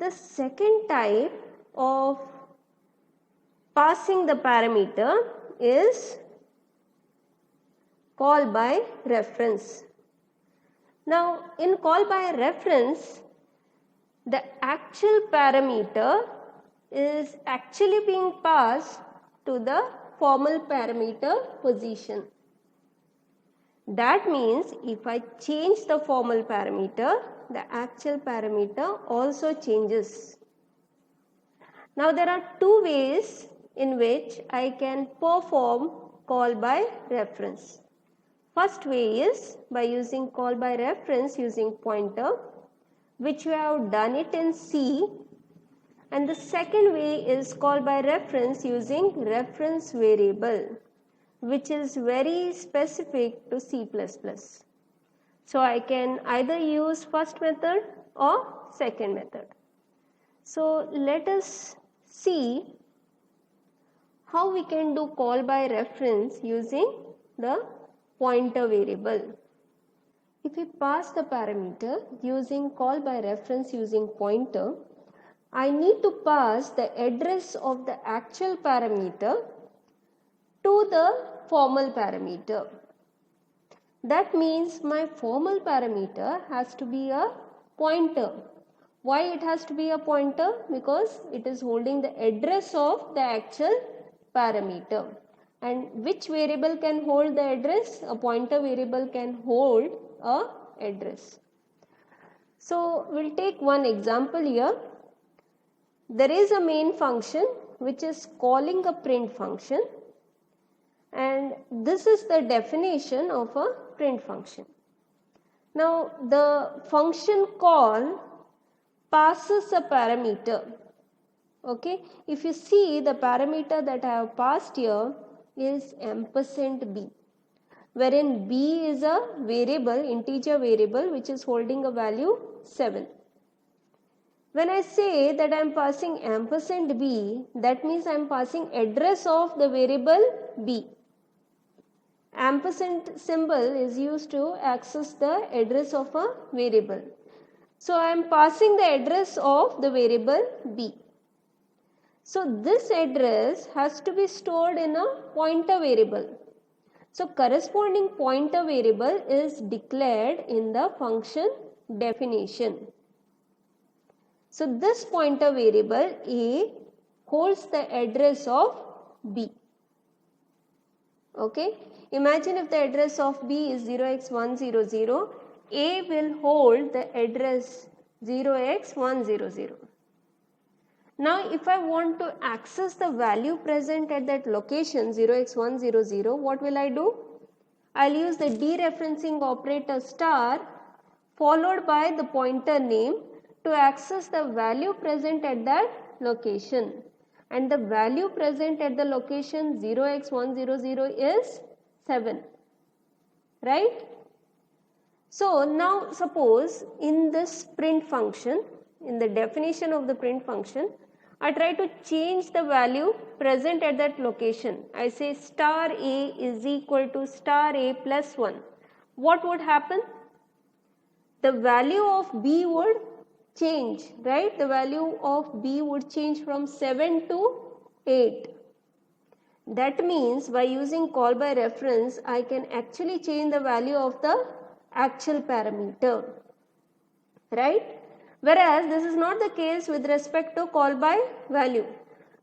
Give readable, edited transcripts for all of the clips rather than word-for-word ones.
The second type of passing the parameter is call by reference. Now in call by reference, the actual parameter is actually being passed to the formal parameter position. That means if I change the formal parameter, the actual parameter also changes. Now there are two ways in which I can perform call by reference. First way is by using call by reference using pointer, which we have done it in C, and the second way is call by reference using reference variable, which is very specific to C++. So I can either use first method or second method. So let us see how we can do call by reference using the pointer variable. If we pass the parameter using call by reference using pointer, I need to pass the address of the actual parameter to the formal parameter. That means my formal parameter has to be a pointer. Why it has to be a pointer? Because it is holding the address of the actual parameter. And which variable can hold the address? A pointer variable can hold a address. So we'll take one example here. There is a main function which is calling a print function, and this is the definition of a print function. Now the function call passes a parameter. Okay, if you see, the parameter that I have passed here is %b, wherein b is a variable, integer variable, which is holding a value 7. When I say that I am passing %b, that means I am passing address of the variable b. Ampersand symbol is used to access the address of a variable. So I am passing the address of the variable b. So this address has to be stored in a pointer variable. So corresponding pointer variable is declared in the function definition. So this pointer variable a holds the address of b. Okay, imagine if the address of b is 0x100, a will hold the address 0x100. Now if I want to access the value present at that location 0x100, what will I do? I'll use the dereferencing operator star followed by the pointer name to access the value present at that location. And the value present at the location 0x100 is 7, right? So now suppose in this print function, in the definition of the print function, I try to change the value present at that location. I say star a is equal to star a plus 1. What would happen? The value of b would change, right? The value of b would change from 7 to 8. That means by using call by reference, I can actually change the value of the actual parameter, right? Whereas this is not the case with respect to call by value.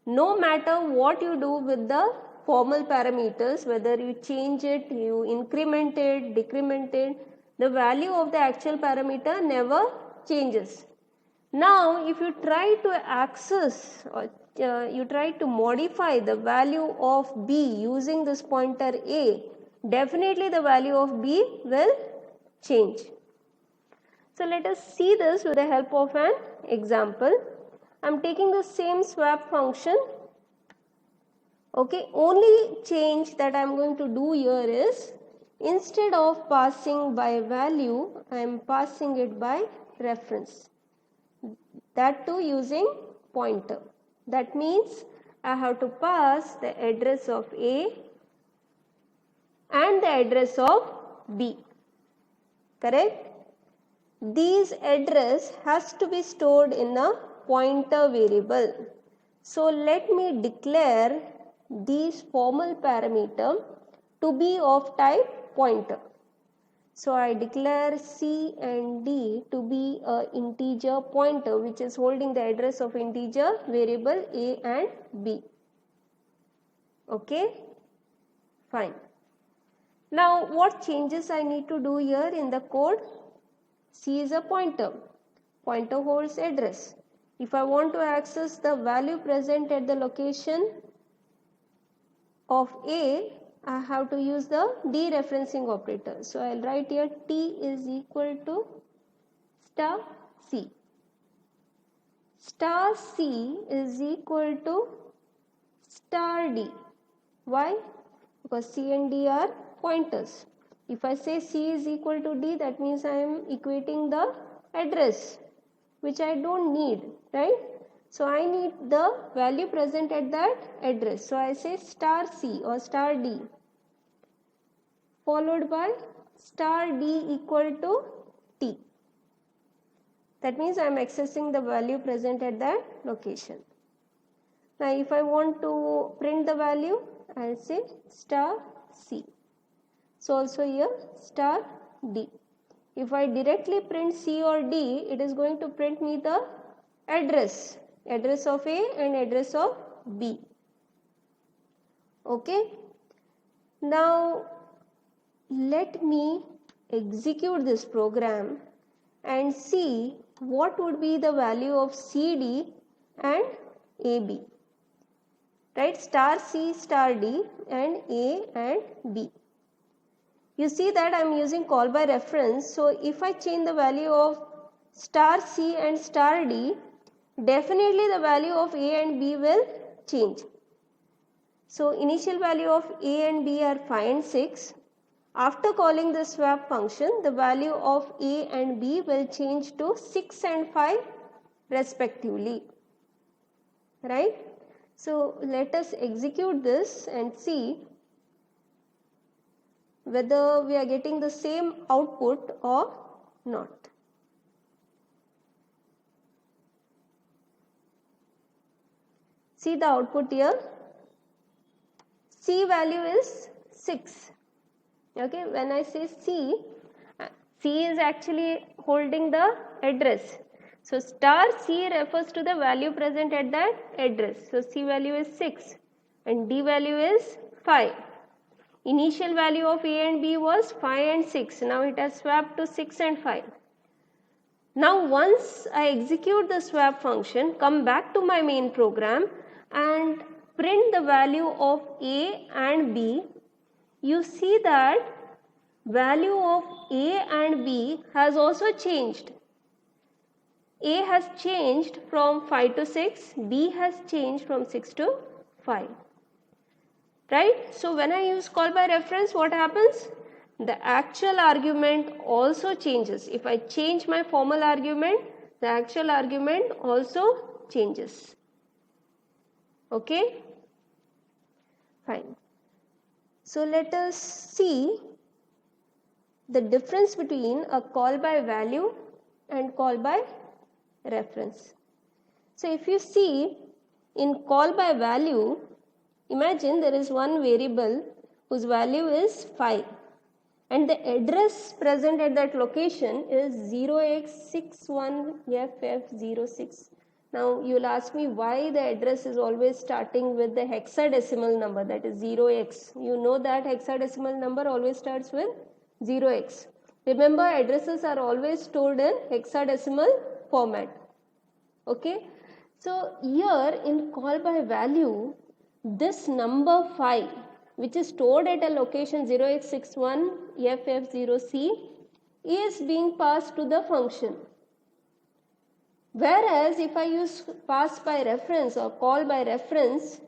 No matter what you do with the formal parameters, whether you change it, you increment it, decrement it, the value of the actual parameter never changes. Now if you try to access or you try to modify the value of b using this pointer a, definitely the value of b will change. So let us see this with the help of an example. I am taking the same swap function. Okay, only change that I am going to do here is, instead of passing by value, I am passing it by reference. That too using pointer. That means I have to pass the address of A and the address of B. Correct? These address has to be stored in a pointer variable. So let me declare these formal parameter to be of type pointer. So I declare C and D to be a integer pointer which is holding the address of integer variable A and B. Okay, fine. Now what changes I need to do here in the code? C is a pointer. Pointer holds address. If I want to access the value present at the location of A, I have to use the dereferencing operator. So I will write here T is equal to star C. Star C is equal to star D. Why? Because C and D are pointers. If I say C is equal to D, that means I am equating the address, which I don't need, right? So I need the value present at that address. So I say star C or star D followed by star D equal to T. That means I am accessing the value present at that location. Now if I want to print the value, I will say star C. So also here star D. If I directly print C or D, it is going to print me the address of A and address of B. Okay. Now let me execute this program and see what would be the value of CD and AB. Right, star C, star D and A and B. You see that I am using call by reference. So if I change the value of star C and star D, definitely the value of A and B will change. So initial value of A and B are 5 and 6. After calling the swap function, the value of A and B will change to 6 and 5 respectively. Right? So let us execute this and see whether we are getting the same output or not. See the output here. C value is 6. Okay, when I say C is actually holding the address. So star C refers to the value present at that address. So C value is 6 and D value is 5. Initial value of A and B was 5 and 6. Now it has swapped to 6 and 5. Now once I execute the swap function, come back to my main program and print the value of A and B, you see that value of A and B has also changed. A has changed from 5 to 6, B has changed from 6 to 5. Right? So when I use call by reference, what happens? The actual argument also changes. If I change my formal argument, the actual argument also changes. Okay? Fine. So let us see the difference between a call by value and call by reference. So if you see in call by value, imagine there is one variable whose value is 5 and the address present at that location is 0x61FF06. Now you will ask me why the address is always starting with the hexadecimal number, that is 0x. You know that hexadecimal number always starts with 0x. Remember, addresses are always stored in hexadecimal format. Okay. So here in call by value, this number 5 which is stored at a location 0x61FF0C is being passed to the function. Whereas if I use pass by reference or call by reference,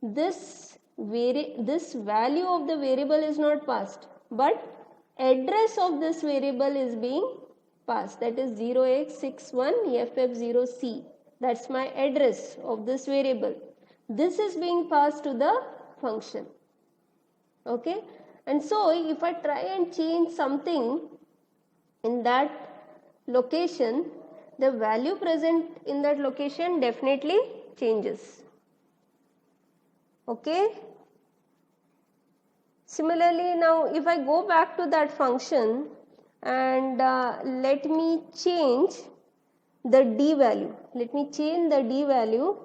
this value of the variable is not passed, but address of this variable is being passed, that is 0x61FF0C. That's my address of this variable. This is being passed to the function. Okay, and so if I try and change something in that location, the value present in that location definitely changes. Okay. Similarly, now if I go back to that function and let me change the d value. Let me change the d value.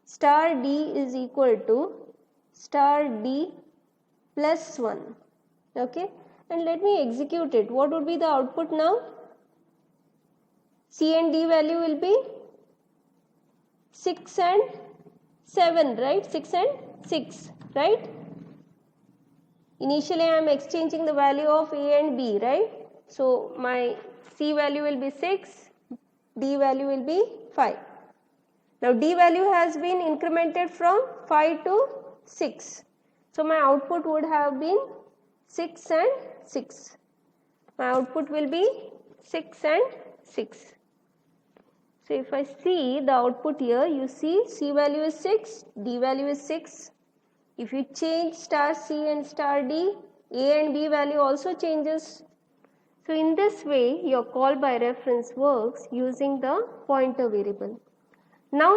Star d is equal to star d plus 1. Okay. And let me execute it. What would be the output now? C and D value will be 6 and 7, right? 6 and 6, right? Initially I am exchanging the value of A and B, right? So my C value will be 6, D value will be 5. Now D value has been incremented from 5 to 6. So my output would have been 6 and 6. My output will be 6 and 6. So if I see the output here, you see C value is 6, D value is 6. If you change star C and star D, A and B value also changes. So in this way, your call by reference works using the pointer variable. Now